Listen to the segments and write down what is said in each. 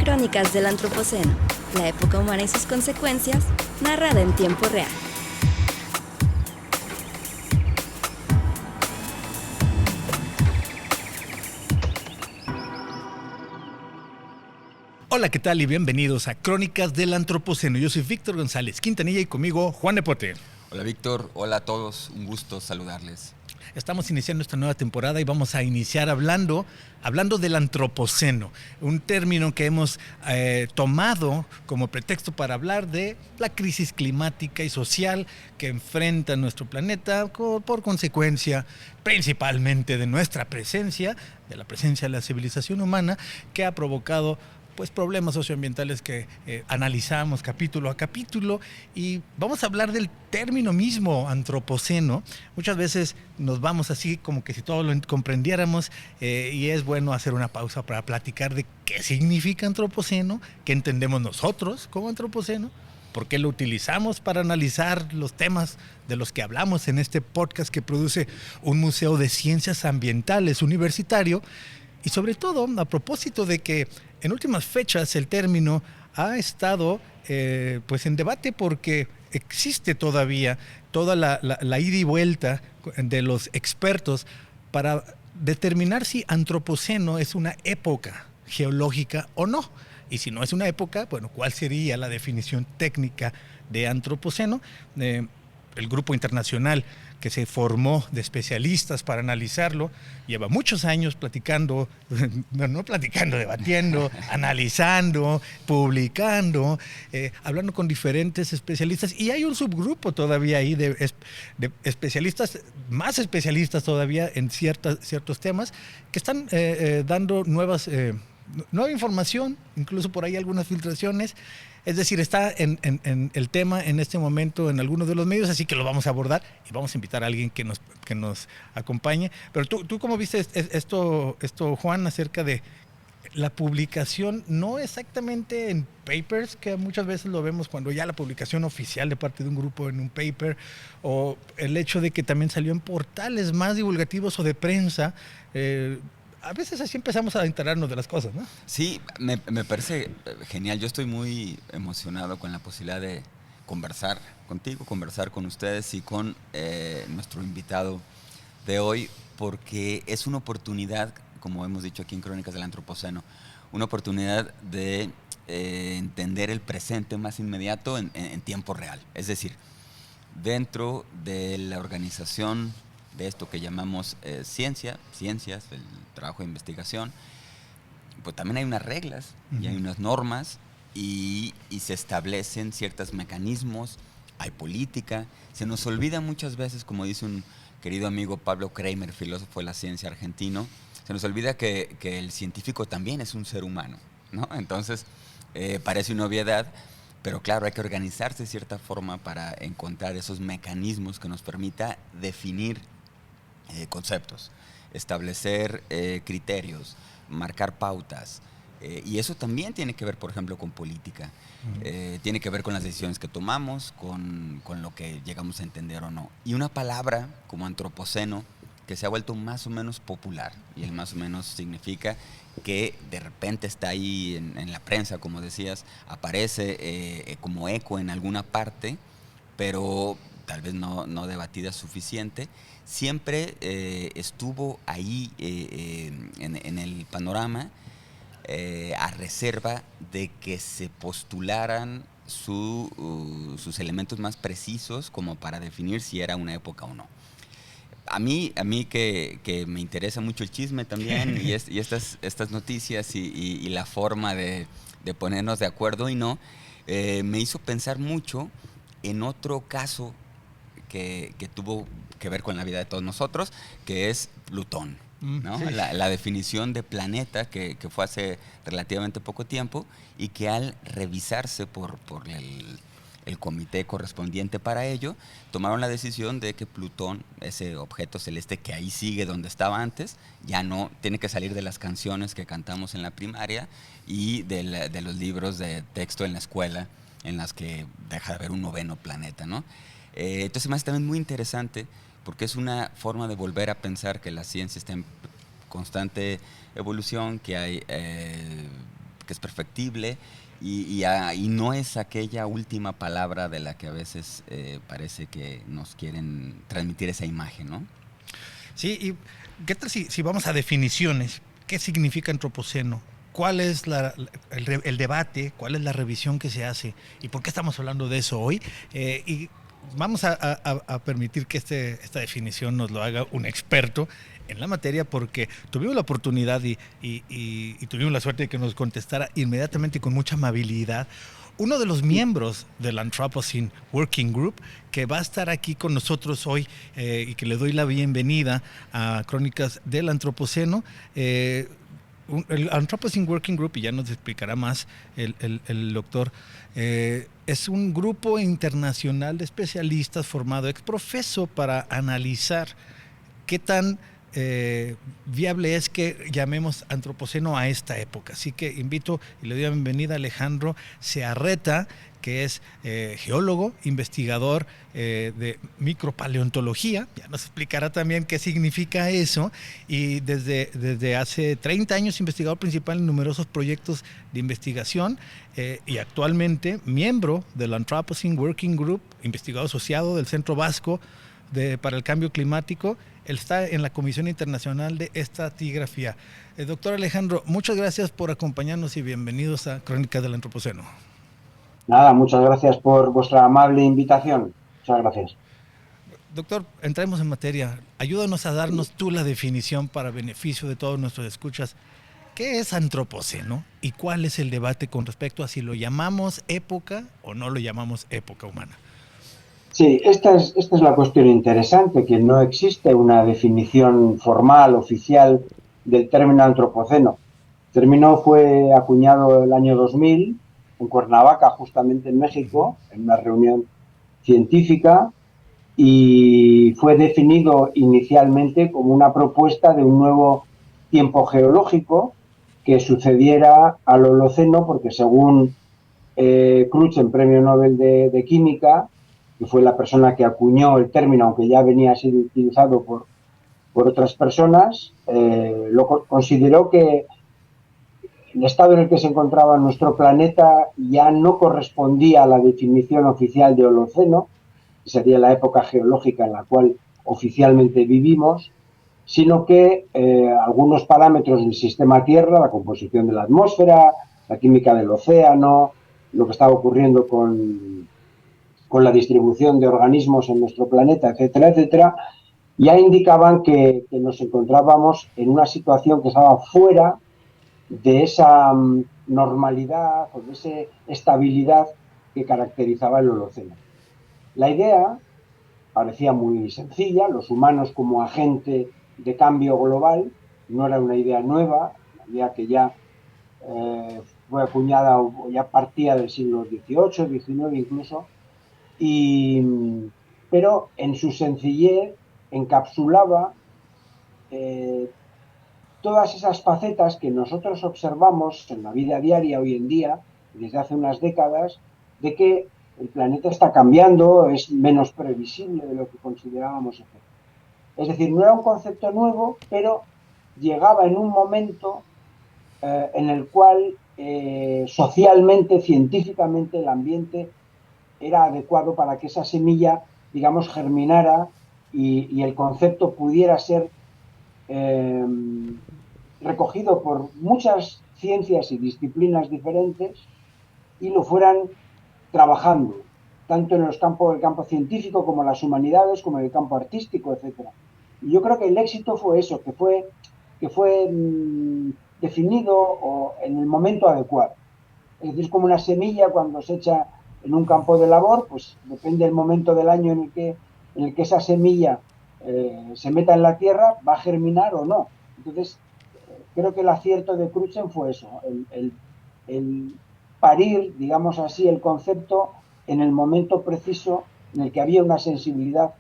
Crónicas del Antropoceno, la época humana y sus consecuencias, narrada en tiempo real. Hola, ¿qué tal? Y bienvenidos a Crónicas del Antropoceno. Yo soy Víctor González Quintanilla y conmigo Juan Nepote. Hola Víctor, hola a todos, un gusto saludarles. Estamos iniciando esta nueva temporada y vamos a iniciar hablando del Antropoceno, un término que hemos tomado como pretexto para hablar de la crisis climática y social que enfrenta nuestro planeta por consecuencia principalmente de nuestra presencia, de la presencia de la civilización humana, que ha provocado problemas socioambientales que analizamos capítulo a capítulo, y vamos a hablar del término mismo antropoceno. Muchas veces nos vamos así como que si todo lo comprendiéramos, y es bueno hacer una pausa para platicar de qué significa antropoceno, qué entendemos nosotros como antropoceno, por qué lo utilizamos para analizar los temas de los que hablamos en este podcast que produce un museo de ciencias ambientales universitario. Y sobre todo, a propósito de que en últimas fechas el término ha estado en debate, porque existe todavía toda la ida y vuelta de los expertos para determinar si antropoceno es una época geológica o no. Y si no es una época, bueno, ¿cuál sería la definición técnica de antropoceno? El grupo internacional que se formó de especialistas para analizarlo lleva muchos años debatiendo, analizando, publicando, hablando con diferentes especialistas, y hay un subgrupo todavía ahí de especialistas, más especialistas todavía en ciertos temas, que están dando nueva información, incluso por ahí algunas filtraciones. Es decir, está en el tema en este momento en algunos de los medios, así que lo vamos a abordar y vamos a invitar a alguien que nos acompañe. Pero tú ¿cómo viste esto, Juan, acerca de la publicación, no exactamente en papers, que muchas veces lo vemos cuando ya la publicación oficial de parte de un grupo en un paper, o el hecho de que también salió en portales más divulgativos o de prensa? A veces así empezamos a enterarnos de las cosas, ¿no? Sí, me parece genial. Yo estoy muy emocionado con la posibilidad de conversar contigo, conversar con ustedes y con nuestro invitado de hoy, porque es una oportunidad, como hemos dicho aquí en Crónicas del Antropoceno, una oportunidad de entender el presente más inmediato en tiempo real. Es decir, dentro de la organización de esto que llamamos ciencias, el trabajo de investigación, pues también hay unas reglas y hay unas normas y se establecen ciertos mecanismos, hay política. Se nos olvida muchas veces, como dice un querido amigo Pablo Kramer, filósofo de la ciencia argentino, se nos olvida que el científico también es un ser humano, ¿no? Entonces, parece una obviedad, pero claro, hay que organizarse de cierta forma para encontrar esos mecanismos que nos permita definir conceptos, establecer criterios, marcar pautas, y eso también tiene que ver, por ejemplo, con política. Tiene que ver con las decisiones que tomamos, con lo que llegamos a entender o no. Y una palabra como antropoceno, que se ha vuelto más o menos popular, y el más o menos significa que de repente está ahí en la prensa, como decías, aparece como eco en alguna parte, pero tal vez no debatida suficiente. Siempre estuvo ahí en el panorama, a reserva de que se postularan sus elementos más precisos como para definir si era una época o no. A mí que me interesa mucho el chisme también y estas noticias y la forma de ponernos de acuerdo y no, me hizo pensar mucho en otro caso que tuvo que ver con la vida de todos nosotros, que es Plutón, ¿no? Sí. La definición de planeta que fue hace relativamente poco tiempo y que al revisarse por el comité correspondiente para ello, tomaron la decisión de que Plutón, ese objeto celeste que ahí sigue donde estaba antes, ya no tiene que salir de las canciones que cantamos en la primaria y de los libros de texto en la escuela, en las que deja de haber un noveno planeta, ¿no? Entonces me hace también muy interesante porque es una forma de volver a pensar que la ciencia está en constante evolución, que hay que es perfectible y no es aquella última palabra de la que a veces parece que nos quieren transmitir esa imagen, ¿no? Sí, y ¿qué tal si vamos a definiciones? ¿Qué significa antropoceno? ¿Cuál es el debate? ¿Cuál es la revisión que se hace? ¿Y por qué estamos hablando de eso hoy? Y vamos a permitir que esta definición nos lo haga un experto en la materia, porque tuvimos la oportunidad y tuvimos la suerte de que nos contestara inmediatamente y con mucha amabilidad uno de los miembros del Anthropocene Working Group, que va a estar aquí con nosotros hoy y que le doy la bienvenida a Crónicas del Antropoceno. El Anthropocene Working Group, y ya nos explicará más el doctor, es un grupo internacional de especialistas formado ex profeso para analizar qué tan viable es que llamemos antropoceno a esta época. Así que invito y le doy la bienvenida a Alejandro Searreta, que es geólogo, investigador de micropaleontología. Ya nos explicará también qué significa eso. Y desde hace 30 años investigador principal en numerosos proyectos de investigación y actualmente miembro del Anthropocene Working Group, investigador asociado del Centro Vasco para el Cambio Climático. Él está en la Comisión Internacional de Estratigrafía. Doctor Alejandro, muchas gracias por acompañarnos y bienvenidos a Crónicas del Antropoceno. Nada, muchas gracias por vuestra amable invitación. Muchas gracias. Doctor, entremos en materia. Ayúdanos a darnos tú la definición para beneficio de todos nuestros escuchas. ¿Qué es antropoceno y cuál es el debate con respecto a si lo llamamos época o no lo llamamos época humana? Sí, esta es la cuestión interesante, que no existe una definición formal, oficial, del término antropoceno. El término fue acuñado el año 2000 en Cuernavaca, justamente en México, en una reunión científica, y fue definido inicialmente como una propuesta de un nuevo tiempo geológico que sucediera al Holoceno, porque según Crutzen, premio Nobel de Química, que fue la persona que acuñó el término, aunque ya venía siendo utilizado por otras personas, lo consideró que el estado en el que se encontraba nuestro planeta ya no correspondía a la definición oficial de Holoceno, que sería la época geológica en la cual oficialmente vivimos, sino que algunos parámetros del sistema Tierra, la composición de la atmósfera, la química del océano, lo que estaba ocurriendo con la distribución de organismos en nuestro planeta, etcétera, etcétera, ya indicaban que nos encontrábamos en una situación que estaba fuera de esa normalidad o de esa estabilidad que caracterizaba el Holoceno. La idea parecía muy sencilla, los humanos como agente de cambio global, no era una idea nueva, una idea que ya fue acuñada o ya partía del siglo XVIII, XIX incluso, pero en su sencillez encapsulaba todas esas facetas que nosotros observamos en la vida diaria hoy en día, desde hace unas décadas, de que el planeta está cambiando, es menos previsible de lo que considerábamos efectivo. Es decir, no era un concepto nuevo, pero llegaba en un momento en el cual socialmente, científicamente, el ambiente era adecuado para que esa semilla, digamos, germinara y el concepto pudiera ser recogido por muchas ciencias y disciplinas diferentes y lo fueran trabajando, tanto en el campo científico como en las humanidades, como en el campo artístico, etc. Y yo creo que el éxito fue eso, que fue definido en el momento adecuado. Es decir, es como una semilla cuando se echa en un campo de labor, pues depende del momento del año en el que esa semilla se meta en la tierra, va a germinar o no. Entonces, creo que el acierto de Crutzen fue eso, el parir, digamos así, el concepto en el momento preciso en el que había una sensibilidad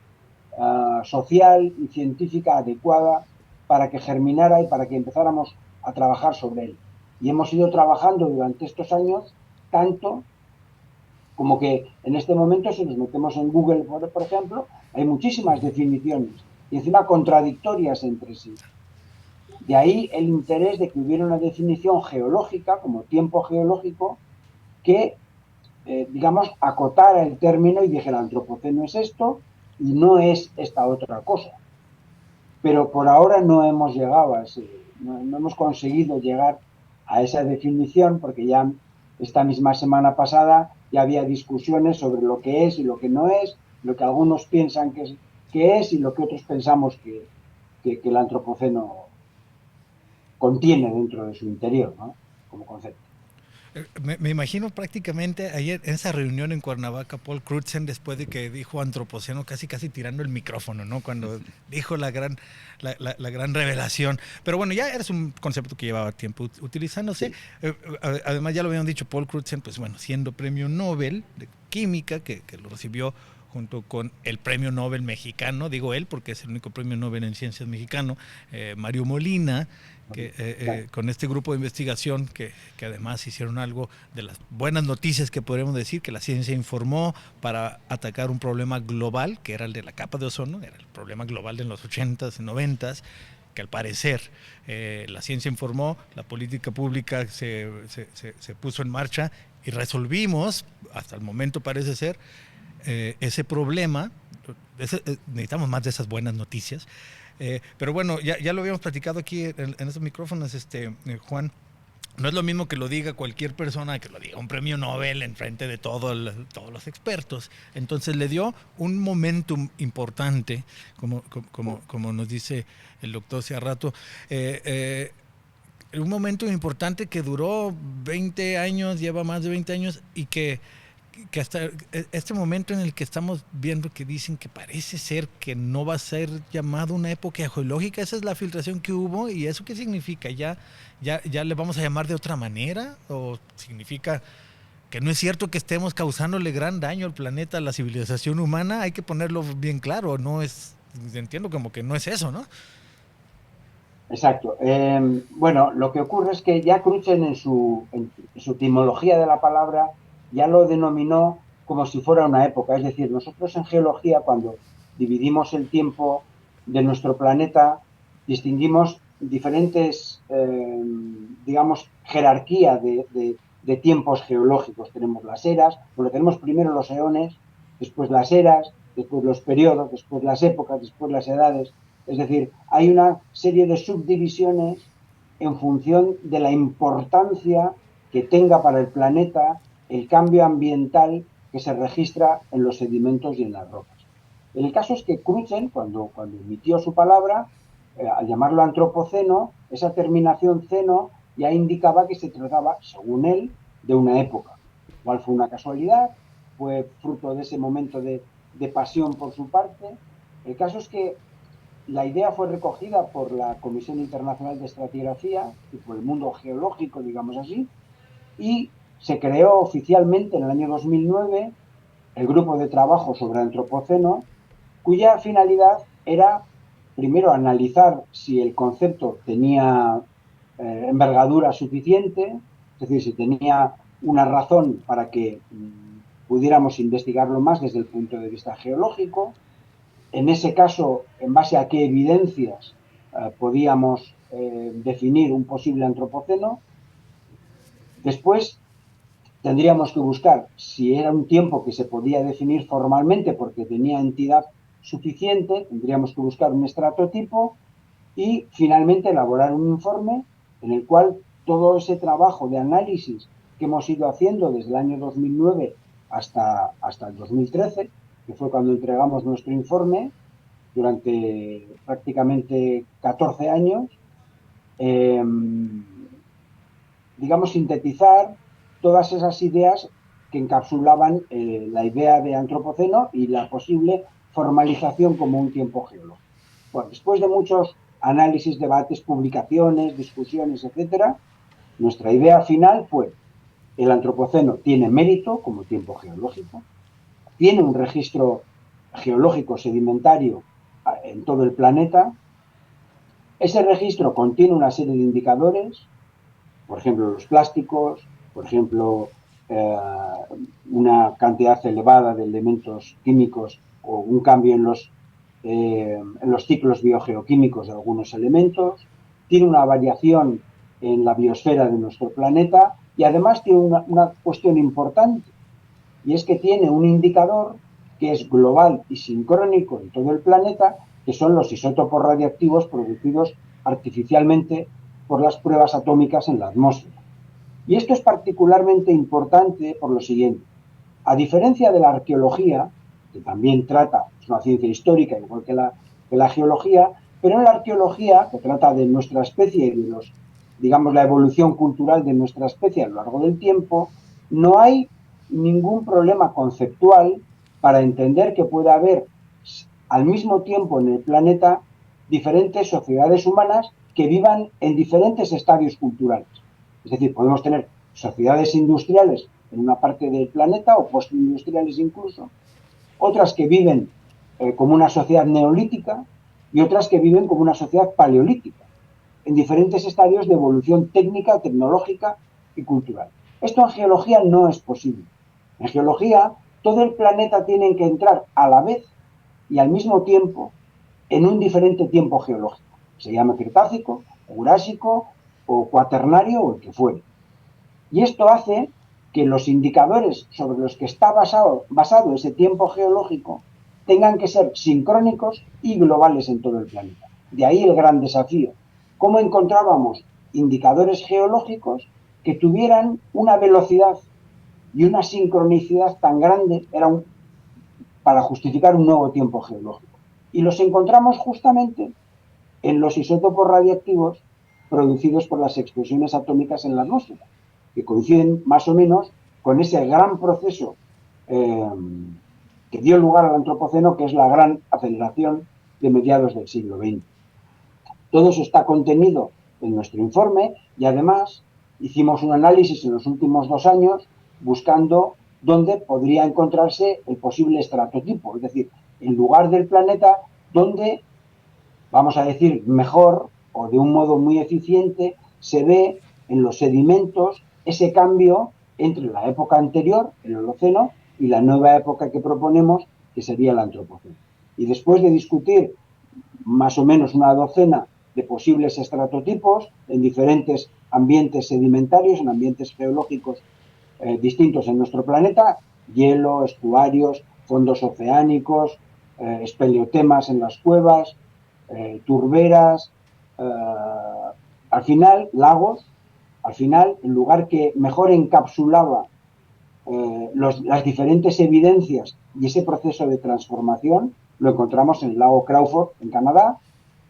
social y científica adecuada para que germinara y para que empezáramos a trabajar sobre él. Y hemos ido trabajando durante estos años tanto como que en este momento, si nos metemos en Google, por ejemplo, Hay muchísimas definiciones y encima contradictorias entre sí. De ahí el interés de que hubiera una definición geológica, como tiempo geológico, que, digamos, acotara el término y dijera, el antropoceno es esto y no es esta otra cosa. Pero por ahora no hemos llegado a ese, no hemos conseguido llegar a esa definición, porque ya esta misma semana pasada ya había discusiones sobre lo que es y lo que no es, lo que algunos piensan que es y lo que otros pensamos que el antropoceno contiene dentro de su interior, ¿no? Como concepto. Me imagino prácticamente ayer en esa reunión en Cuernavaca, Paul Crutzen, después de que dijo antropoceno, casi tirando el micrófono, ¿no? Cuando dijo la gran revelación. Pero bueno, ya es un concepto que llevaba tiempo utilizándose. Sí. Además, ya lo habían dicho, Paul Crutzen, pues bueno, siendo premio Nobel de Química, que lo recibió junto con el premio Nobel mexicano, digo él porque es el único premio Nobel en ciencias mexicano, Mario Molina, que con este grupo de investigación que además hicieron algo de las buenas noticias que podríamos decir, que la ciencia informó para atacar un problema global, que era el de la capa de ozono, era el problema global de los 80s y 90s, que al parecer la ciencia informó, la política pública se puso en marcha y resolvimos, hasta el momento parece ser, ese problema. Necesitamos más de esas buenas noticias. Pero bueno, ya lo habíamos platicado aquí en estos micrófonos, Juan. No es lo mismo que lo diga cualquier persona, que lo diga un premio Nobel en frente de todos los expertos. Entonces le dio un momentum importante, como nos dice el doctor hace rato, un momento importante que duró 20 años, lleva más de 20 años y que hasta este momento en el que estamos viendo que dicen que parece ser que no va a ser llamado una época geológica, esa es la filtración que hubo. ¿Y eso qué significa? ¿Ya le vamos a llamar de otra manera? ¿O significa que no es cierto que estemos causándole gran daño al planeta, a la civilización humana? Hay que ponerlo bien claro, no es, entiendo como que no es eso, ¿no? Exacto. Bueno, lo que ocurre es que ya Crutzen en su etimología de la palabra ya lo denominó como si fuera una época. Es decir, nosotros en geología, cuando dividimos el tiempo de nuestro planeta, distinguimos diferentes, digamos, jerarquía de tiempos geológicos. Tenemos las eras, porque tenemos primero los eones, después las eras, después los periodos, después las épocas, después las edades. Es decir, hay una serie de subdivisiones en función de la importancia que tenga para el planeta el cambio ambiental que se registra en los sedimentos y en las rocas. El caso es que Crutzen, cuando emitió su palabra, al llamarlo antropoceno, esa terminación ceno ya indicaba que se trataba, según él, de una época. Igual fue una casualidad, fue fruto de ese momento de pasión por su parte. El caso es que la idea fue recogida por la Comisión Internacional de Estratigrafía y por el mundo geológico, digamos así, y se creó oficialmente en el año 2009 el grupo de trabajo sobre antropoceno, cuya finalidad era, primero, analizar si el concepto tenía envergadura suficiente, es decir, si tenía una razón para que pudiéramos investigarlo más desde el punto de vista geológico. En ese caso, en base a qué evidencias podíamos definir un posible antropoceno. Después tendríamos que buscar si era un tiempo que se podía definir formalmente porque tenía entidad suficiente, tendríamos que buscar un estratotipo y finalmente elaborar un informe en el cual todo ese trabajo de análisis que hemos ido haciendo desde el año 2009 hasta el 2013, que fue cuando entregamos nuestro informe, durante prácticamente 14 años, digamos, sintetizar todas esas ideas que encapsulaban la idea de antropoceno y la posible formalización como un tiempo geológico. Bueno, después de muchos análisis, debates, publicaciones, discusiones, etcétera, nuestra idea final fue: el antropoceno tiene mérito como tiempo geológico, tiene un registro geológico sedimentario en todo el planeta. Ese registro contiene una serie de indicadores, por ejemplo, los plásticos, por ejemplo, una cantidad elevada de elementos químicos o un cambio en los ciclos biogeoquímicos de algunos elementos, tiene una variación en la biosfera de nuestro planeta y además tiene una cuestión importante, y es que tiene un indicador que es global y sincrónico en todo el planeta, que son los isótopos radiactivos producidos artificialmente por las pruebas atómicas en la atmósfera. Y esto es particularmente importante por lo siguiente. A diferencia de la arqueología, que también trata, es una ciencia histórica igual que la geología, pero en la arqueología, que trata de nuestra especie y de digamos, la evolución cultural de nuestra especie a lo largo del tiempo, no hay ningún problema conceptual para entender que puede haber al mismo tiempo en el planeta diferentes sociedades humanas que vivan en diferentes estadios culturales. Es decir, podemos tener sociedades industriales en una parte del planeta o postindustriales incluso, otras que viven como una sociedad neolítica y otras que viven como una sociedad paleolítica, en diferentes estadios de evolución técnica, tecnológica y cultural. Esto en geología no es posible. En geología, todo el planeta tiene que entrar a la vez y al mismo tiempo en un diferente tiempo geológico. Se llama Cretácico, Jurásico o Cuaternario o el que fuere. Y esto hace que los indicadores sobre los que está basado ese tiempo geológico tengan que ser sincrónicos y globales en todo el planeta. De ahí el gran desafío. ¿Cómo encontrábamos indicadores geológicos que tuvieran una velocidad y una sincronicidad tan grande para justificar un nuevo tiempo geológico? Y los encontramos justamente en los isótopos radiactivos producidos por las explosiones atómicas en la atmósfera, que coinciden más o menos con ese gran proceso que dio lugar al Antropoceno, que es la gran aceleración de mediados del siglo XX. Todo eso está contenido en nuestro informe y además hicimos un análisis en los últimos 2 años buscando dónde podría encontrarse el posible estratotipo, es decir, el lugar del planeta donde, vamos a decir, mejor o de un modo muy eficiente se ve en los sedimentos ese cambio entre la época anterior, el Holoceno, y la nueva época que proponemos, que sería el Antropoceno. Y después de discutir más o menos una docena de posibles estratotipos en diferentes ambientes sedimentarios, en ambientes geológicos distintos en nuestro planeta, hielo, estuarios, fondos oceánicos, espeleotemas en las cuevas, turberas, al final lagos, al final el lugar que mejor encapsulaba las diferentes evidencias y ese proceso de transformación lo encontramos en el lago Crawford en Canadá.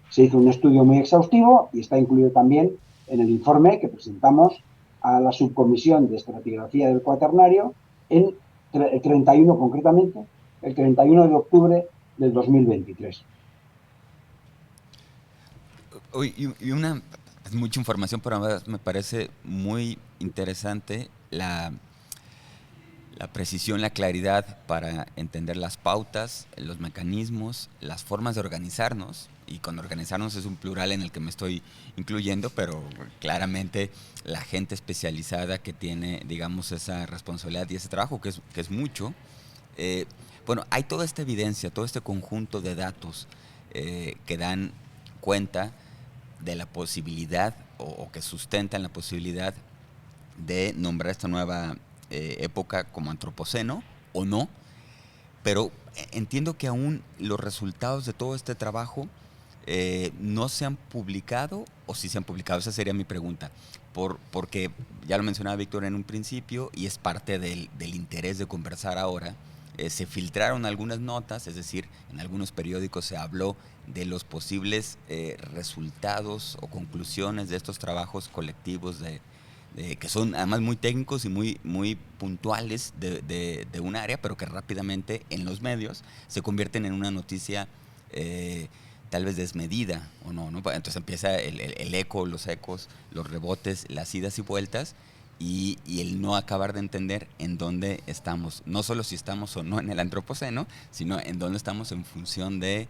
Se hizo un estudio muy exhaustivo y está incluido también en el informe que presentamos a la subcomisión de estratigrafía del Cuaternario el 31, concretamente, el 31 de octubre del 2023. Y una, es mucha información, pero me parece muy interesante la precisión, la claridad para entender las pautas, los mecanismos, las formas de organizarnos. Y con organizarnos es un plural en el que me estoy incluyendo, pero claramente la gente especializada que tiene, digamos, esa responsabilidad y ese trabajo, que es mucho. Bueno, hay toda esta evidencia, todo este conjunto de datos que dan cuenta de la posibilidad o que sustentan la posibilidad de nombrar esta nueva época como Antropoceno o no, pero entiendo que aún los resultados de todo este trabajo no se han publicado, o si se han publicado, esa sería mi pregunta, porque ya lo mencionaba Víctor en un principio y es parte del interés de conversar ahora. Se filtraron algunas notas, es decir, en algunos periódicos se habló de los posibles resultados o conclusiones de estos trabajos colectivos que son además muy técnicos y muy puntuales de un área, pero que rápidamente en los medios se convierten en una noticia tal vez desmedida o no. Entonces empieza el eco, los ecos, los rebotes, las idas y vueltas y el no acabar de entender en dónde estamos. No solo si estamos o no en el Antropoceno, sino en dónde estamos en función de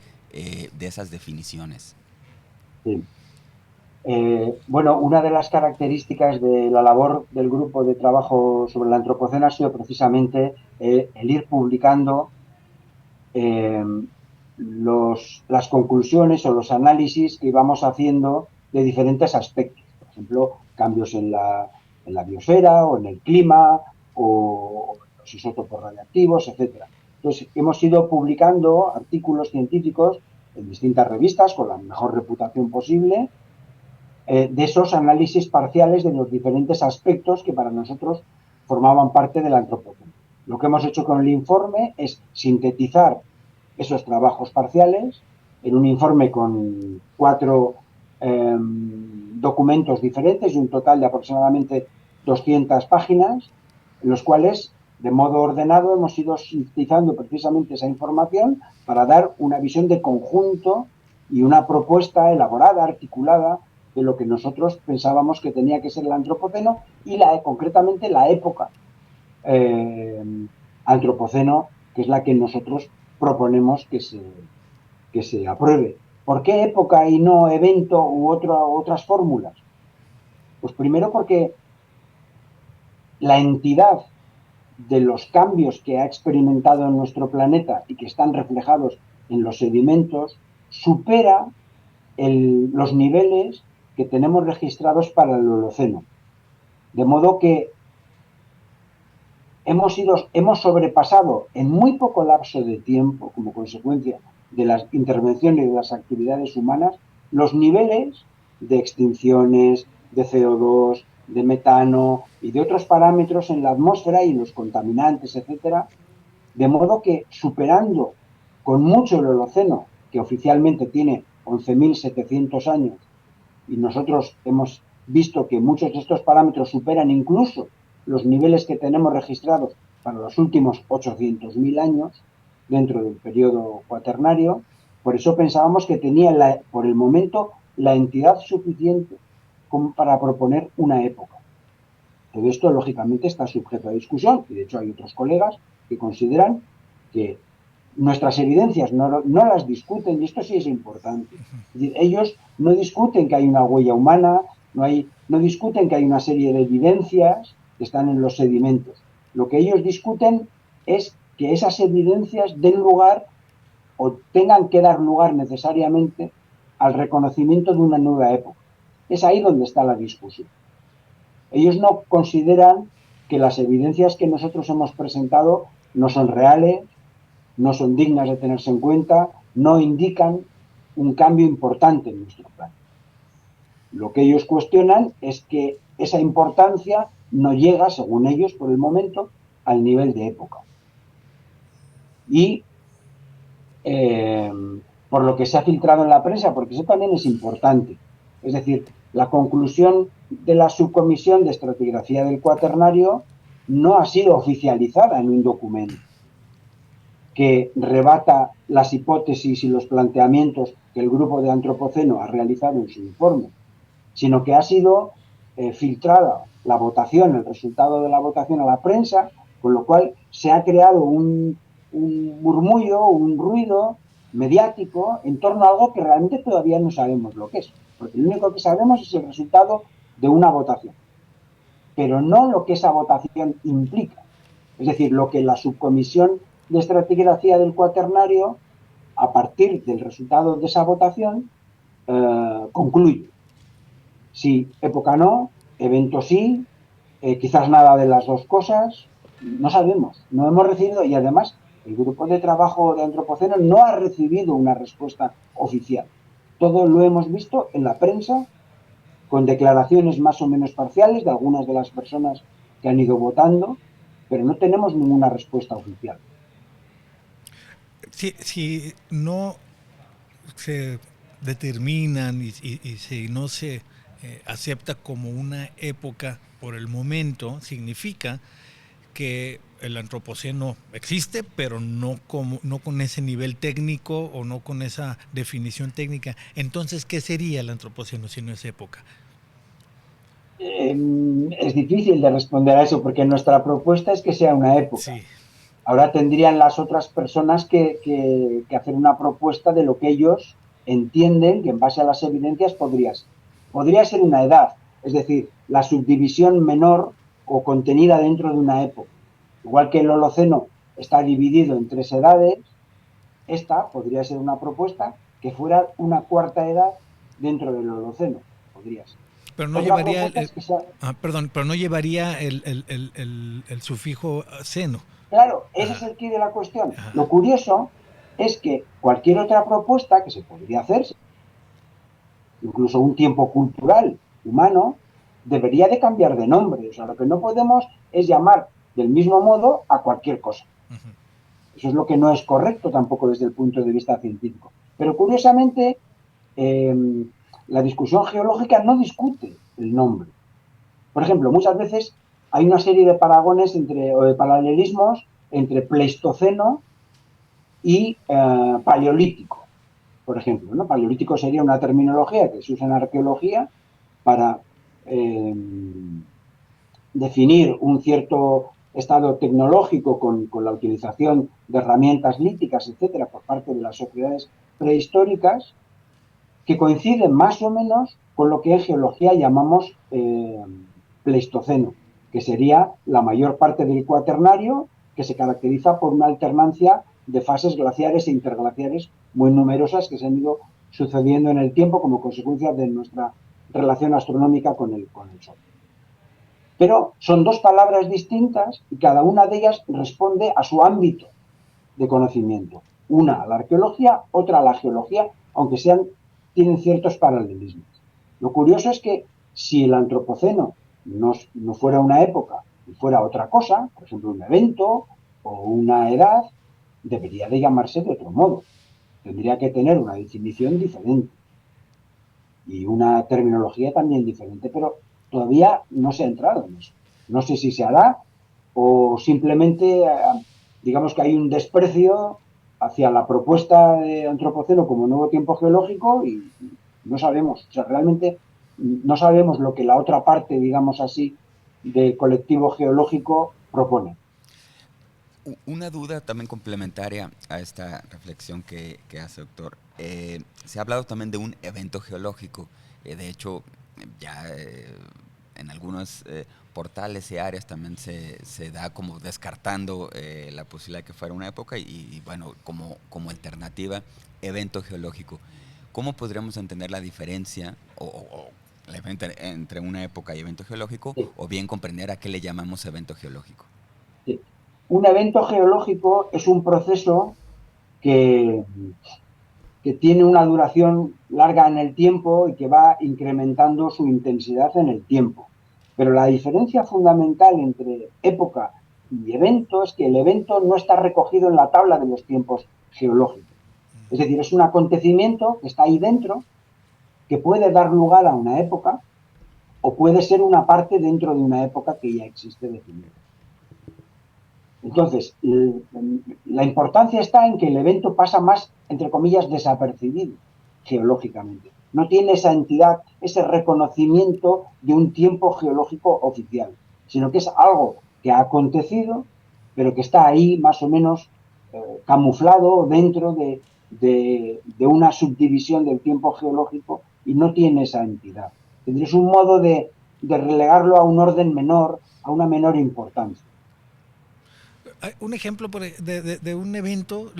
esas definiciones. Sí. Bueno, una de las características de la labor del grupo de trabajo sobre el Antropoceno ha sido precisamente el ir publicando las conclusiones o los análisis que íbamos haciendo de diferentes aspectos. Por ejemplo, cambios en la biosfera o en el clima o los isótopos radiactivos, etc. Entonces, hemos ido publicando artículos científicos en distintas revistas con la mejor reputación posible de esos análisis parciales de los diferentes aspectos que para nosotros formaban parte del antropoceno. Lo que hemos hecho con el informe es sintetizar esos trabajos parciales en un informe con 4 documentos diferentes y un total de aproximadamente 200 páginas, en los cuales, de modo ordenado, hemos ido sintetizando precisamente esa información para dar una visión de conjunto y una propuesta elaborada, articulada, de lo que nosotros pensábamos que tenía que ser el antropoceno y concretamente la época antropoceno, que es la que nosotros proponemos que se apruebe. ¿Por qué época y no evento u otras fórmulas? Pues primero porque la entidad de los cambios que ha experimentado en nuestro planeta y que están reflejados en los sedimentos supera los niveles que tenemos registrados para el Holoceno. De modo que hemos sobrepasado en muy poco lapso de tiempo, como consecuencia de las intervenciones y de las actividades humanas, los niveles de extinciones, de CO2, de metano y de otros parámetros en la atmósfera y los contaminantes, etcétera, de modo que superando con mucho el Holoceno, que oficialmente tiene 11.700 años, y nosotros hemos visto que muchos de estos parámetros superan incluso los niveles que tenemos registrados para los últimos 800.000 años dentro del periodo cuaternario. Por eso pensábamos que tenía por el momento la entidad suficiente como para proponer una época. Todo esto lógicamente está sujeto a discusión y de hecho hay otros colegas que consideran que nuestras evidencias no las discuten, y esto sí es importante. Es decir, ellos no discuten que hay una huella humana, no discuten que hay una serie de evidencias que están en los sedimentos. Lo que ellos discuten es que esas evidencias den lugar o tengan que dar lugar necesariamente al reconocimiento de una nueva época. Es ahí donde está la discusión. Ellos no consideran que las evidencias que nosotros hemos presentado no son reales, no son dignas de tenerse en cuenta, no indican un cambio importante en nuestro plan. Lo que ellos cuestionan es que esa importancia no llega, según ellos, por el momento, al nivel de época. Y por lo que se ha filtrado en la prensa, porque eso también es importante. Es decir, la conclusión de la subcomisión de estratigrafía del cuaternario no ha sido oficializada en un documento que rebata las hipótesis y los planteamientos que el grupo de Antropoceno ha realizado en su informe, sino que ha sido filtrada la votación, el resultado de la votación a la prensa, con lo cual se ha creado un murmullo, un ruido mediático en torno a algo que realmente todavía no sabemos lo que es, porque lo único que sabemos es el resultado de una votación, pero no lo que esa votación implica, es decir, lo que la subcomisión de estratigrafía del cuaternario, a partir del resultado de esa votación, concluye. Si época no, evento sí, quizás nada de las dos cosas, no sabemos, no hemos recibido, y además el grupo de trabajo de Antropoceno no ha recibido una respuesta oficial. Todo lo hemos visto en la prensa, con declaraciones más o menos parciales de algunas de las personas que han ido votando, pero no tenemos ninguna respuesta oficial. Si no se determinan y si no se acepta como una época por el momento, significa que el antropoceno existe, pero no con ese nivel técnico o no con esa definición técnica. Entonces, ¿qué sería el antropoceno si no es época? Es difícil de responder a eso, porque nuestra propuesta es que sea una época. Sí. Ahora tendrían las otras personas que hacer una propuesta de lo que ellos entienden que en base a las evidencias podría ser. Podría ser una edad, es decir, la subdivisión menor o contenida dentro de una época. Igual que el Holoceno está dividido en 3 edades, esta podría ser una propuesta que fuera una cuarta edad dentro del Holoceno. Podría ser. Pero no Otra llevaría propuesta es que sea... perdón, pero no llevaría el sufijo seno. Claro, ese es Ajá, el quid de la cuestión. ajá. Lo curioso es que cualquier otra propuesta que se podría hacer, incluso un tiempo cultural humano, debería de cambiar de nombre. O sea, lo que no podemos es llamar del mismo modo a cualquier cosa. Uh-huh. Eso es lo que no es correcto tampoco desde el punto de vista científico. Pero curiosamente, eh, la discusión geológica no discute el nombre. Por ejemplo, muchas veces hay una serie de paragones o de paralelismos entre Pleistoceno y Paleolítico, por ejemplo, ¿no? Paleolítico sería una terminología que se usa en arqueología para definir un cierto estado tecnológico con la utilización de herramientas líticas, etcétera, por parte de las sociedades prehistóricas, que coinciden más o menos con lo que en geología llamamos Pleistoceno, que sería la mayor parte del Cuaternario, que se caracteriza por una alternancia de fases glaciares e interglaciares muy numerosas que se han ido sucediendo en el tiempo como consecuencia de nuestra relación astronómica con el Sol. Pero son dos palabras distintas y cada una de ellas responde a su ámbito de conocimiento. Una a la arqueología, otra a la geología, aunque tienen ciertos paralelismos. Lo curioso es que si el antropoceno no fuera una época y fuera otra cosa, por ejemplo un evento o una edad, debería de llamarse de otro modo. Tendría que tener una definición diferente y una terminología también diferente, pero todavía no se ha entrado en eso. No sé si se hará o simplemente, digamos que hay un desprecio hacia la propuesta de antropoceno como nuevo tiempo geológico y no sabemos, o sea, realmente no sabemos lo que la otra parte, digamos así, del colectivo geológico propone. Una duda también complementaria a esta reflexión que hace, doctor. Se ha hablado también de un evento geológico. De hecho, ya en algunos portales y áreas también se da como descartando la posibilidad de que fuera una época y bueno, como alternativa, evento geológico. ¿Cómo podríamos entender la diferencia o la diferencia entre una época y evento geológico, Sí, o bien comprender a qué le llamamos evento geológico? sí. Un evento geológico es un proceso que, que tiene una duración larga en el tiempo y que va incrementando su intensidad en el tiempo. Pero la diferencia fundamental entre época y evento es que el evento no está recogido en la tabla de los tiempos geológicos. Es decir, es un acontecimiento que está ahí dentro, que puede dar lugar a una época o puede ser una parte dentro de una época que ya existe definida. Entonces, la importancia está en que el evento pasa más, entre comillas, desapercibido geológicamente. No tiene esa entidad, ese reconocimiento de un tiempo geológico oficial, sino que es algo que ha acontecido, pero que está ahí más o menos camuflado dentro de una subdivisión del tiempo geológico y no tiene esa entidad. Es un modo de relegarlo a un orden menor, a una menor importancia. Un ejemplo de un evento,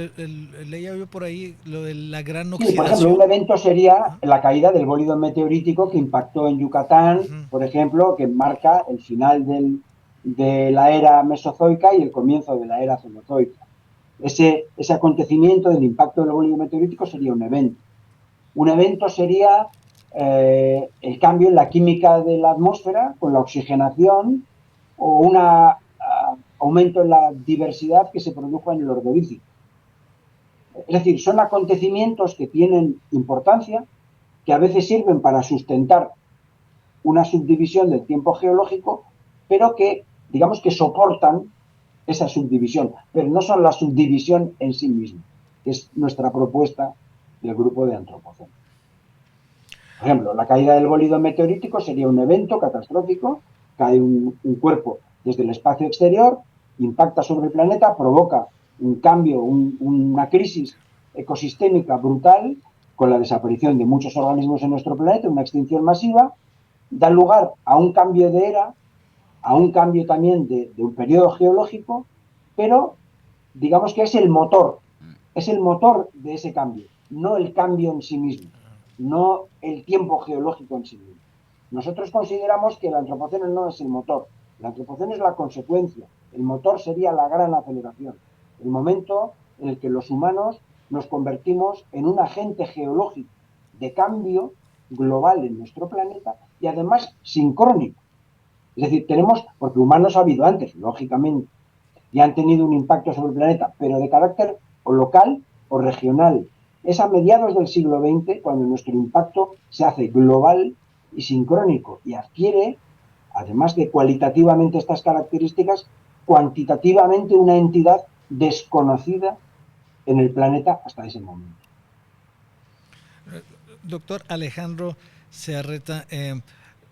leía yo por ahí lo de la gran Sí, por ejemplo, un oxidación. evento sería Ajá. la caída del bólido meteorítico que impactó en Yucatán, Uh-huh. por ejemplo, que marca el final de la era mesozoica y el comienzo de la era cenozoica. Ese acontecimiento del impacto del bólido meteorítico sería un evento. Un evento sería el cambio en la química de la atmósfera con la oxigenación o un aumento en la diversidad que se produjo en el Ordovícico. Es decir, son acontecimientos que tienen importancia, que a veces sirven para sustentar una subdivisión del tiempo geológico, pero que, digamos que soportan esa subdivisión, pero no son la subdivisión en sí misma, que es nuestra propuesta del grupo de antropoceno. Por ejemplo, la caída del bólido meteorítico sería un evento catastrófico, cae un cuerpo desde el espacio exterior, impacta sobre el planeta, provoca un cambio, una crisis ecosistémica brutal, con la desaparición de muchos organismos en nuestro planeta, una extinción masiva, da lugar a un cambio de era, a un cambio también de un periodo geológico, pero digamos que es el motor es el motor de ese cambio, no el cambio en sí mismo, no el tiempo geológico en sí mismo. Nosotros consideramos que el antropoceno no es el motor, el antropoceno es la consecuencia, el motor sería la gran aceleración, el momento en el que los humanos nos convertimos en un agente geológico de cambio global en nuestro planeta y además sincrónico. Es decir, porque humanos ha habido antes, lógicamente, y han tenido un impacto sobre el planeta, pero de carácter o local o regional. Es a mediados del siglo XX cuando nuestro impacto se hace global y sincrónico y adquiere, además de cualitativamente estas características, cuantitativamente una entidad desconocida en el planeta hasta ese momento. Doctor Alejandro Zearreta,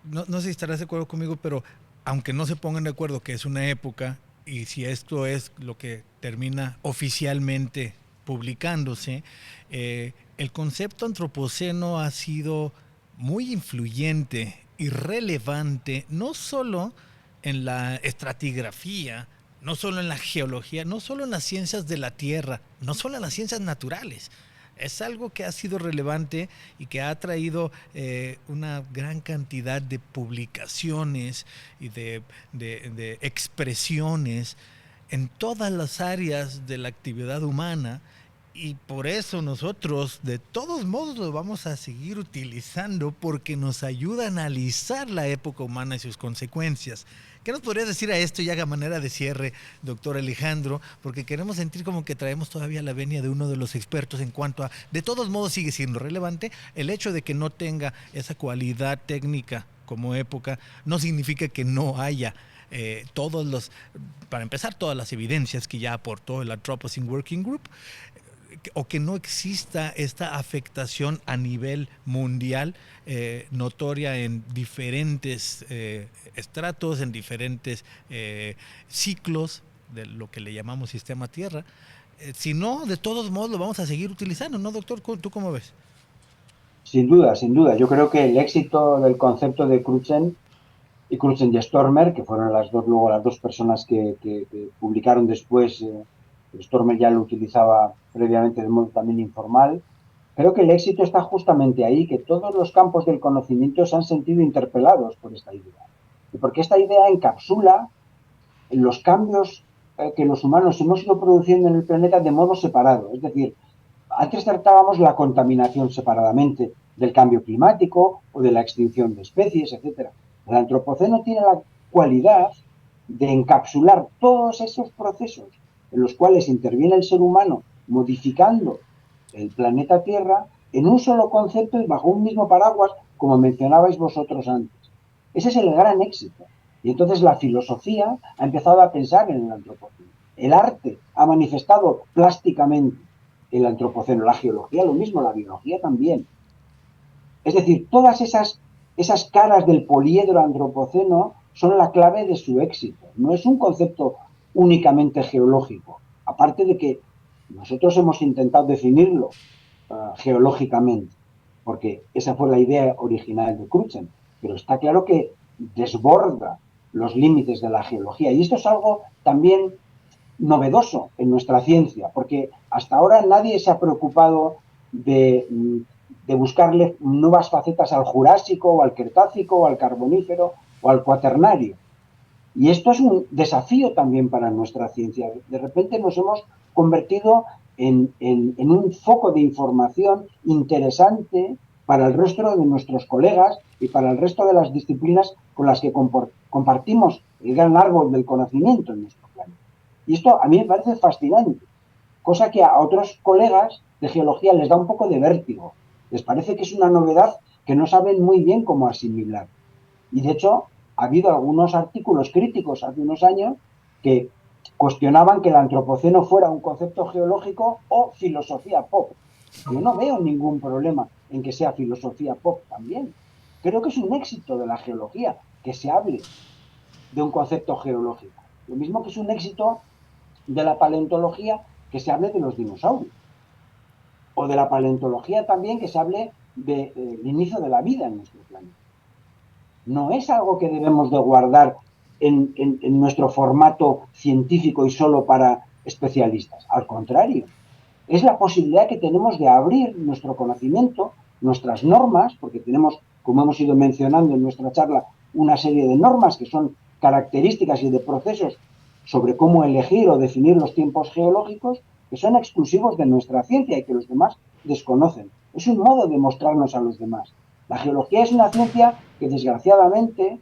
no sé si estarás de acuerdo conmigo, pero aunque no se pongan de acuerdo que es una época y si esto es lo que termina oficialmente publicándose, el concepto antropoceno ha sido muy influyente y relevante, no solo en la estratigrafía, no solo en la geología, no solo en las ciencias de la Tierra, no solo en las ciencias naturales. Es algo que ha sido relevante y que ha traído una gran cantidad de publicaciones y de expresiones en todas las áreas de la actividad humana, y por eso nosotros de todos modos lo vamos a seguir utilizando porque nos ayuda a analizar la época humana y sus consecuencias. ¿Qué nos podrías decir a esto, ya a manera de cierre, doctor Alejandro? Porque queremos sentir como que traemos todavía la venia de uno de los expertos en cuanto a, de todos modos sigue siendo relevante, el hecho de que no tenga esa cualidad técnica como época, no significa que no haya para empezar, todas las evidencias que ya aportó el Anthropocene Working Group, o que no exista esta afectación a nivel mundial notoria en diferentes estratos, en diferentes ciclos de lo que le llamamos sistema Tierra. Si no, de todos modos lo vamos a seguir utilizando, ¿no, doctor? ¿Tú cómo ves? Sin duda, sin duda. Yo creo que el éxito del concepto de Crutzen y Stormer, que fueron las dos personas que publicaron después, Stormer ya lo utilizaba previamente de modo también informal. Creo que el éxito está justamente ahí, que todos los campos del conocimiento se han sentido interpelados por esta idea. Y porque esta idea encapsula los cambios que los humanos hemos ido produciendo en el planeta de modo separado. Es decir, antes tratábamos la contaminación separadamente del cambio climático o de la extinción de especies, etc. El antropoceno tiene la cualidad de encapsular todos esos procesos en los cuales interviene el ser humano modificando el planeta Tierra en un solo concepto y bajo un mismo paraguas, como mencionabais vosotros antes. Ese es el gran éxito. Y entonces la filosofía ha empezado a pensar en el antropoceno. El arte ha manifestado plásticamente el antropoceno, la geología lo mismo, la biología también. Es decir, todas esas caras del poliedro antropoceno son la clave de su éxito. No es un concepto únicamente geológico, aparte de que nosotros hemos intentado definirlo geológicamente, porque esa fue la idea original de Crutzen, pero está claro que desborda los límites de la geología. Y esto es algo también novedoso en nuestra ciencia, porque hasta ahora nadie se ha preocupado de buscarle nuevas facetas al Jurásico, o al Cretácico, o al Carbonífero, o al Cuaternario. Y esto es un desafío también para nuestra ciencia. De repente nos hemos convertido en un foco de información interesante para el resto de nuestros colegas y para el resto de las disciplinas con las que compartimos el gran árbol del conocimiento en nuestro planeta. Y esto a mí me parece fascinante, cosa que a otros colegas de geología les da un poco de vértigo. Les parece que es una novedad que no saben muy bien cómo asimilar. Y de hecho, ha habido algunos artículos críticos hace unos años que cuestionaban que el antropoceno fuera un concepto geológico o filosofía pop. Yo no veo ningún problema en que sea filosofía pop también. Creo que es un éxito de la geología que se hable de un concepto geológico. Lo mismo que es un éxito de la paleontología que se hable de los dinosaurios. O de la paleontología también que se hable del inicio de la vida en nuestro planeta. No es algo que debemos de guardar en nuestro formato científico y solo para especialistas. Al contrario, es la posibilidad que tenemos de abrir nuestro conocimiento, nuestras normas, porque tenemos, como hemos ido mencionando en nuestra charla, una serie de normas que son características y de procesos sobre cómo elegir o definir los tiempos geológicos, que son exclusivos de nuestra ciencia y que los demás desconocen. Es un modo de mostrarnos a los demás. La geología es una ciencia que, desgraciadamente,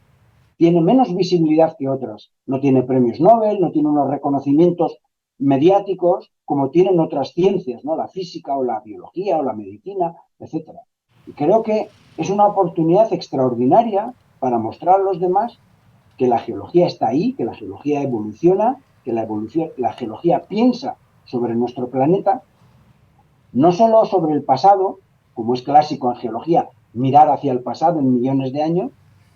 tiene menos visibilidad que otras. No tiene premios Nobel, no tiene unos reconocimientos mediáticos como tienen otras ciencias, ¿no? La física o la biología o la medicina, etcétera. Y creo que es una oportunidad extraordinaria para mostrar a los demás que la geología está ahí, que la geología evoluciona, que la geología piensa sobre nuestro planeta, no solo sobre el pasado, como es clásico en geología, mirar hacia el pasado en millones de años,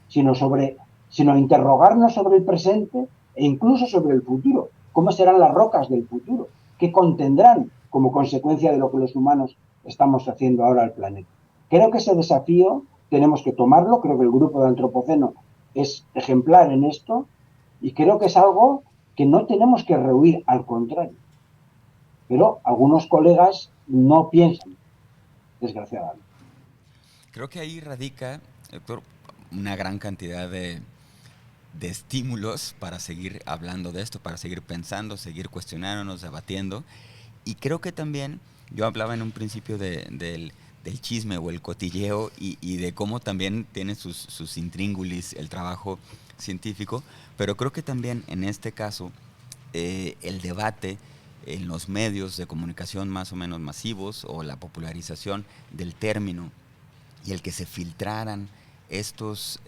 sino interrogarnos sobre el presente e incluso sobre el futuro. ¿Cómo serán las rocas del futuro? ¿Qué contendrán como consecuencia de lo que los humanos estamos haciendo ahora al planeta? Creo que ese desafío tenemos que tomarlo. Creo que el grupo de Antropoceno es ejemplar en esto y creo que es algo que no tenemos que rehuir, al contrario. Pero algunos colegas no piensan, desgraciadamente. Creo que ahí radica, Héctor, una gran cantidad de estímulos para seguir hablando de esto, para seguir pensando, seguir cuestionándonos, debatiendo. Y creo que también, yo hablaba en un principio del chisme o el cotilleo y de cómo también tiene sus intríngulis el trabajo científico, pero creo que también en este caso el debate en los medios de comunicación más o menos masivos o la popularización del término y el que se filtraran estos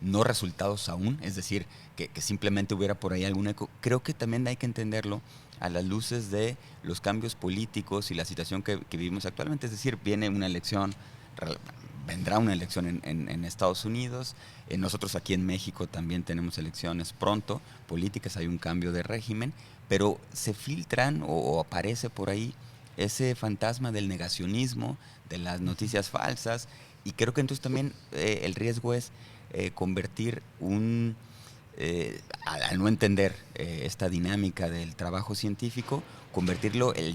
no resultados aún, es decir, que simplemente hubiera por ahí algún eco, creo que también hay que entenderlo a las luces de los cambios políticos y la situación que vivimos actualmente. Es decir, viene una elección, vendrá una elección en Estados Unidos, nosotros aquí en México también tenemos elecciones pronto, políticas, hay un cambio de régimen, pero se filtran o aparece por ahí ese fantasma del negacionismo, de las noticias falsas, y creo que entonces también el riesgo es convertir al no entender esta dinámica del trabajo científico,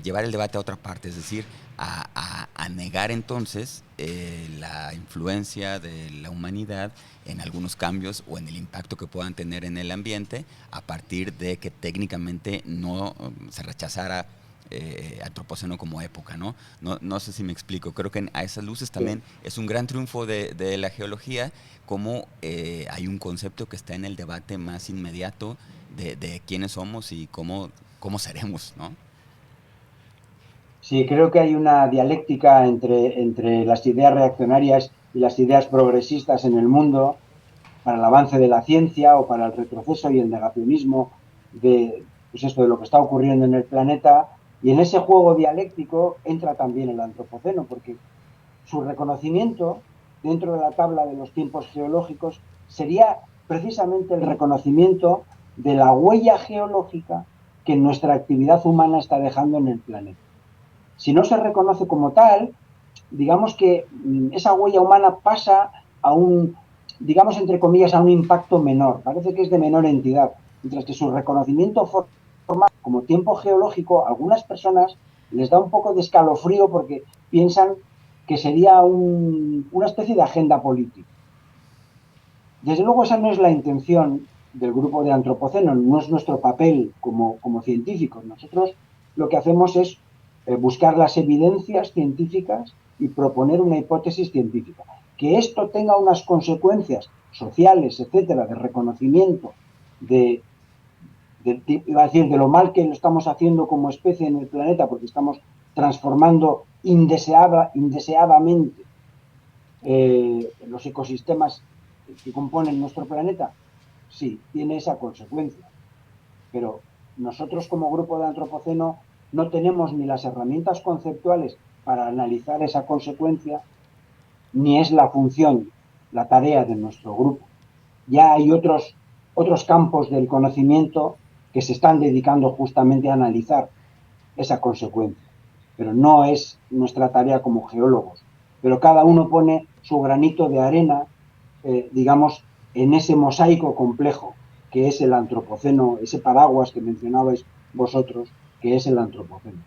llevar el debate a otra parte, es decir, a negar entonces la influencia de la humanidad en algunos cambios o en el impacto que puedan tener en el ambiente a partir de que técnicamente no se rechazara antropoceno como época, ¿no? No sé si me explico. Creo que a esas luces también es un gran triunfo de la geología, como hay un concepto que está en el debate más inmediato de quiénes somos y cómo seremos, ¿no? Sí, creo que hay una dialéctica entre las ideas reaccionarias y las ideas progresistas en el mundo para el avance de la ciencia o para el retroceso y el negacionismo pues esto, de lo que está ocurriendo en el planeta. Y en ese juego dialéctico entra también el antropoceno, porque su reconocimiento dentro de la tabla de los tiempos geológicos sería precisamente el reconocimiento de la huella geológica que nuestra actividad humana está dejando en el planeta. Si no se reconoce como tal, digamos que esa huella humana pasa a un, digamos entre comillas, a un impacto menor. Parece que es de menor entidad. Mientras que su reconocimiento formal como tiempo geológico, a algunas personas les da un poco de escalofrío porque piensan que sería una especie de agenda política. Desde luego esa no es la intención del grupo de Antropoceno, no es nuestro papel como científicos. Nosotros lo que hacemos es buscar las evidencias científicas y proponer una hipótesis científica. Que esto tenga unas consecuencias sociales, etcétera, de reconocimiento iba a decir, de lo mal que lo estamos haciendo como especie en el planeta, porque estamos transformando indeseadamente los ecosistemas que componen nuestro planeta, sí, tiene esa consecuencia. Pero nosotros como grupo de Antropoceno no tenemos ni las herramientas conceptuales para analizar esa consecuencia, ni es la función, la tarea de nuestro grupo. Ya hay otros campos del conocimiento que se están dedicando justamente a analizar esa consecuencia. Pero no es nuestra tarea como geólogos. Pero cada uno pone su granito de arena, digamos, en ese mosaico complejo que es el antropoceno, ese paraguas que mencionabais vosotros, que es el antropoceno.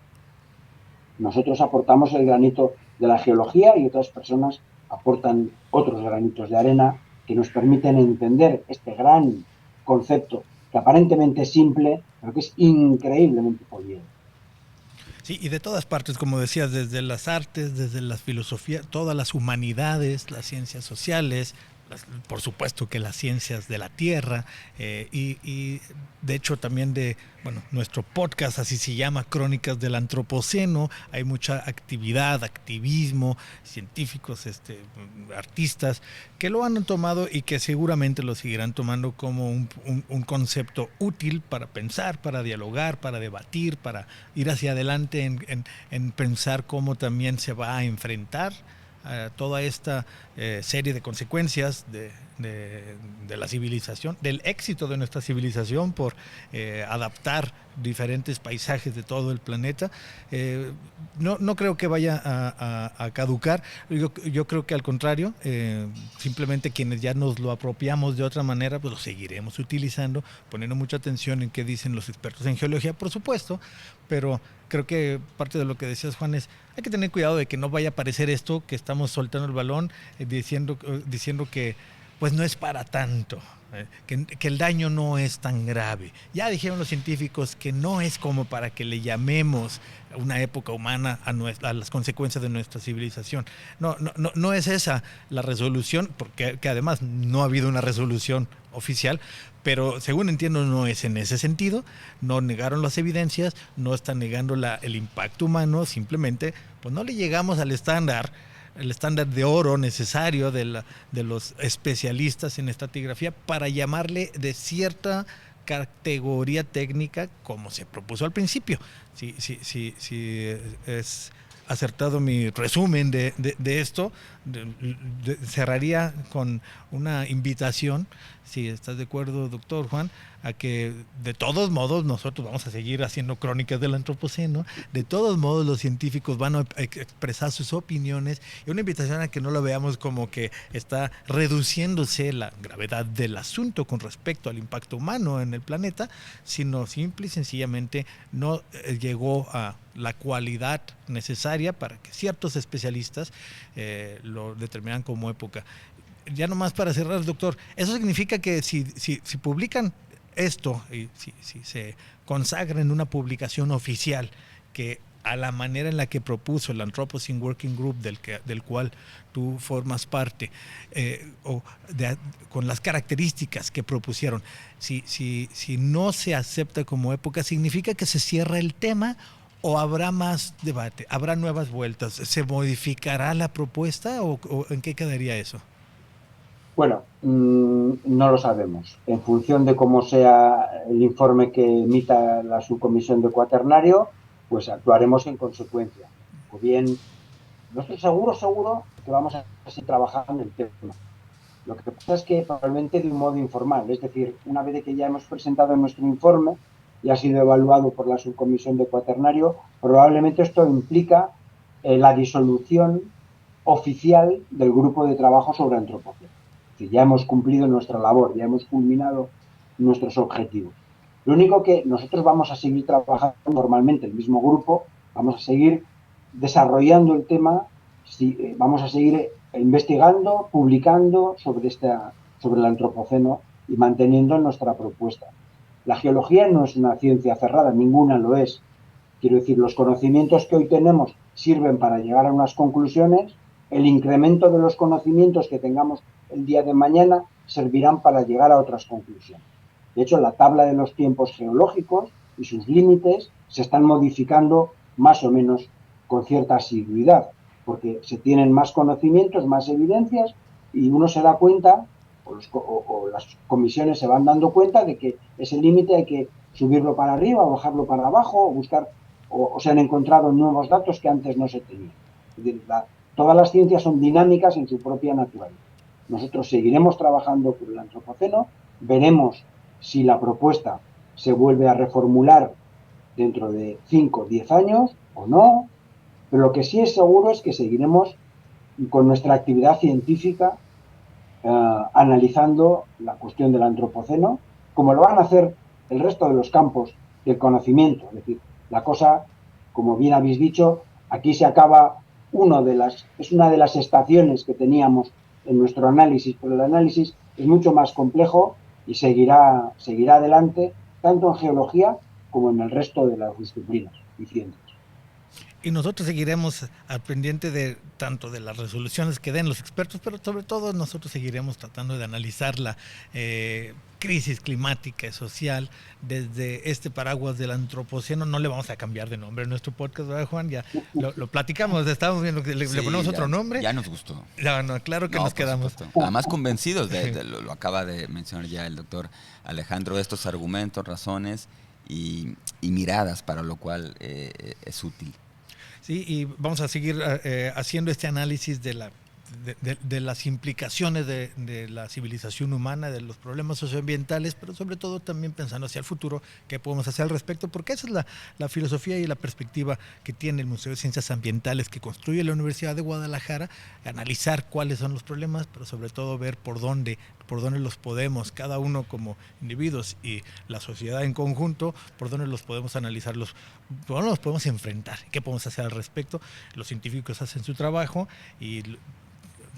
Nosotros aportamos el granito de la geología y otras personas aportan otros granitos de arena que nos permiten entender este gran concepto que aparentemente es simple, pero que es increíblemente poliédrico. Sí, y de todas partes, como decías, desde las artes, desde la filosofía, todas las humanidades, las ciencias sociales, por supuesto que las ciencias de la tierra, y de hecho también nuestro podcast así se llama, Crónicas del Antropoceno. Hay mucha actividad, activismo, científicos, artistas que lo han tomado y que seguramente lo seguirán tomando como un concepto útil para pensar, para dialogar, para debatir, para ir hacia adelante en pensar cómo también se va a enfrentar toda esta serie de consecuencias de la civilización, del éxito de nuestra civilización por adaptar diferentes paisajes de todo el planeta. No creo que vaya a caducar. Yo creo que al contrario, simplemente quienes ya nos lo apropiamos de otra manera, pues lo seguiremos utilizando, poniendo mucha atención en qué dicen los expertos en geología, por supuesto, pero creo que parte de lo que decías, Juan, es hay que tener cuidado de que no vaya a parecer esto, que estamos soltando el balón, diciendo que pues no es para tanto, que el daño no es tan grave. Ya dijeron los científicos que no es como para que le llamemos una época humana a las consecuencias de nuestra civilización. No es esa la resolución, porque que además no ha habido una resolución oficial, pero según entiendo no es en ese sentido. No negaron las evidencias, no están negando el impacto humano, simplemente pues no le llegamos al estándar, el estándar de oro necesario de los especialistas en estratigrafía para llamarle de cierta categoría técnica como se propuso al principio. Si es acertado mi resumen de esto, cerraría con una invitación, si estás de acuerdo, doctor Juan, a que de todos modos nosotros vamos a seguir haciendo crónicas del Antropoceno, de todos modos los científicos van a expresar sus opiniones, y una invitación a que no lo veamos como que está reduciéndose la gravedad del asunto con respecto al impacto humano en el planeta, sino simple y sencillamente no llegó a la cualidad necesaria para que ciertos especialistas lo determinan como época. Ya nomás para cerrar, doctor, eso significa que si publican esto y si se consagra en una publicación oficial que a la manera en la que propuso el Anthropocene Working Group del cual tú formas parte, con las características que propusieron, si no se acepta como época, ¿significa que se cierra el tema o habrá más debate, habrá nuevas vueltas? ¿Se modificará la propuesta o en qué quedaría eso? Bueno, no lo sabemos. En función de cómo sea el informe que emita la subcomisión de Cuaternario, pues actuaremos en consecuencia. O bien, no estoy seguro que vamos a seguir trabajando en el tema. Lo que pasa es que probablemente de un modo informal, es decir, una vez que ya hemos presentado nuestro informe y ha sido evaluado por la subcomisión de Cuaternario, probablemente esto implica la disolución oficial del grupo de trabajo sobre antropología. Ya hemos cumplido nuestra labor, ya hemos culminado nuestros objetivos. Lo único que nosotros vamos a seguir trabajando normalmente, el mismo grupo, vamos a seguir desarrollando el tema, vamos a seguir investigando, publicando sobre el antropoceno y manteniendo nuestra propuesta. La geología no es una ciencia cerrada, ninguna lo es. Quiero decir, los conocimientos que hoy tenemos sirven para llegar a unas conclusiones. El incremento de los conocimientos que tengamos el día de mañana servirán para llegar a otras conclusiones. De hecho, la tabla de los tiempos geológicos y sus límites se están modificando más o menos con cierta asiduidad, porque se tienen más conocimientos, más evidencias, y uno se da cuenta, o las comisiones se van dando cuenta de que ese límite hay que subirlo para arriba, o bajarlo para abajo, o buscar, o se han encontrado nuevos datos que antes no se tenían. Es decir, todas las ciencias son dinámicas en su propia naturaleza. Nosotros seguiremos trabajando por el antropoceno, veremos si la propuesta se vuelve a reformular dentro de 5 o 10 años o no, pero lo que sí es seguro es que seguiremos con nuestra actividad científica analizando la cuestión del antropoceno, como lo van a hacer el resto de los campos del conocimiento. Es decir, la cosa, como bien habéis dicho, Aquí se acaba es una de las estaciones que teníamos en nuestro análisis, pero el análisis es mucho más complejo y seguirá adelante, tanto en geología como en el resto de las disciplinas y ciencias. Y nosotros seguiremos al pendiente de tanto de las resoluciones que den los expertos, pero sobre todo nosotros seguiremos tratando de analizar la crisis climática y social desde este paraguas del antropoceno. No le vamos a cambiar de nombre a nuestro podcast, ¿verdad, Juan? Ya lo platicamos, estábamos viendo que le ponemos otro nombre. Ya nos gustó. No, claro que nos quedamos. Además convencidos, lo acaba de mencionar ya el doctor Alejandro, de estos argumentos, razones y miradas para lo cual es útil. Sí, y vamos a seguir haciendo este análisis de las implicaciones de la civilización humana, de los problemas socioambientales, pero sobre todo también pensando hacia el futuro, qué podemos hacer al respecto, porque esa es la filosofía y la perspectiva que tiene el Museo de Ciencias Ambientales que construye la Universidad de Guadalajara, analizar cuáles son los problemas, pero sobre todo ver por dónde los podemos, cada uno como individuos y la sociedad en conjunto, por dónde los podemos analizar, por dónde los podemos enfrentar, qué podemos hacer al respecto. Los científicos hacen su trabajo y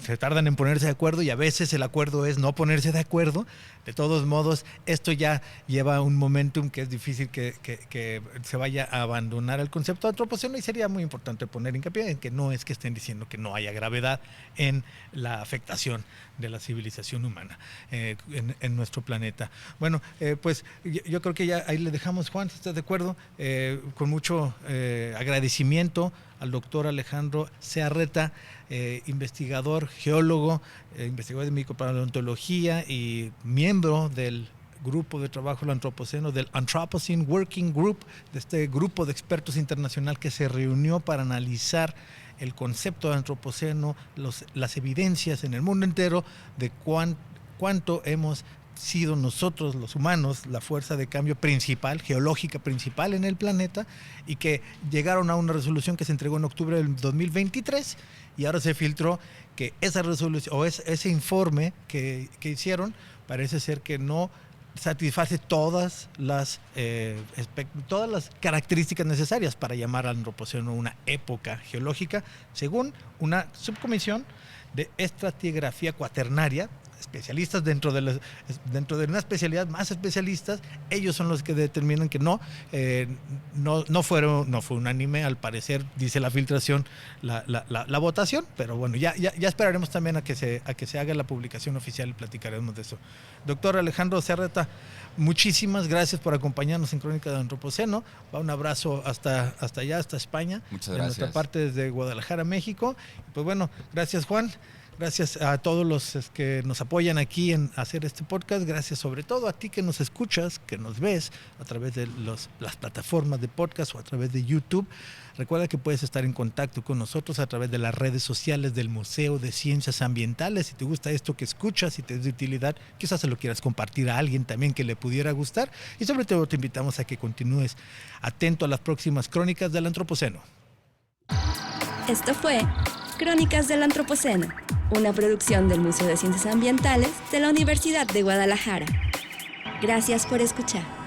se tardan en ponerse de acuerdo, y a veces el acuerdo es no ponerse de acuerdo. De todos modos, esto ya lleva un momentum que es difícil que se vaya a abandonar el concepto de antropoceno, y sería muy importante poner hincapié en que no es que estén diciendo que no haya gravedad en la afectación de la civilización humana en nuestro planeta. Bueno, pues yo creo que ya ahí le dejamos, Juan, si estás de acuerdo, con mucho agradecimiento al doctor Alejandro Zearreta, investigador, geólogo, investigador de micropaleontología y miembro del grupo de trabajo del Antropoceno, del Anthropocene Working Group, de este grupo de expertos internacional que se reunió para analizar el concepto de Antropoceno, las evidencias en el mundo entero de cuánto hemos sido nosotros los humanos la fuerza de cambio principal, geológica principal en el planeta, y que llegaron a una resolución que se entregó en octubre del 2023, y ahora se filtró que esa resolución o ese informe que hicieron parece ser que no satisface todas las características necesarias para llamar al Antropoceno una época geológica, según una subcomisión de estratigrafía cuaternaria, especialistas dentro de una especialidad, más especialistas. Ellos son los que determinan que no fue unánime, al parecer, dice la filtración, la votación, pero bueno, ya esperaremos también a que se haga la publicación oficial y platicaremos de eso. Doctor Alejandro Zearreta, muchísimas gracias por acompañarnos en Crónica del Antropoceno. Un abrazo hasta allá, hasta España. Muchas de gracias. nuestra parte desde Guadalajara, México. Pues bueno, gracias, Juan. Gracias a todos los que nos apoyan aquí en hacer este podcast. Gracias sobre todo a ti que nos escuchas, que nos ves a través de las plataformas de podcast o a través de YouTube. Recuerda que puedes estar en contacto con nosotros a través de las redes sociales del Museo de Ciencias Ambientales. Si te gusta esto que escuchas y te es de utilidad, quizás se lo quieras compartir a alguien también que le pudiera gustar. Y sobre todo te invitamos a que continúes atento a las próximas Crónicas del Antropoceno. Esto fue Crónicas del Antropoceno, una producción del Museo de Ciencias Ambientales de la Universidad de Guadalajara. Gracias por escuchar.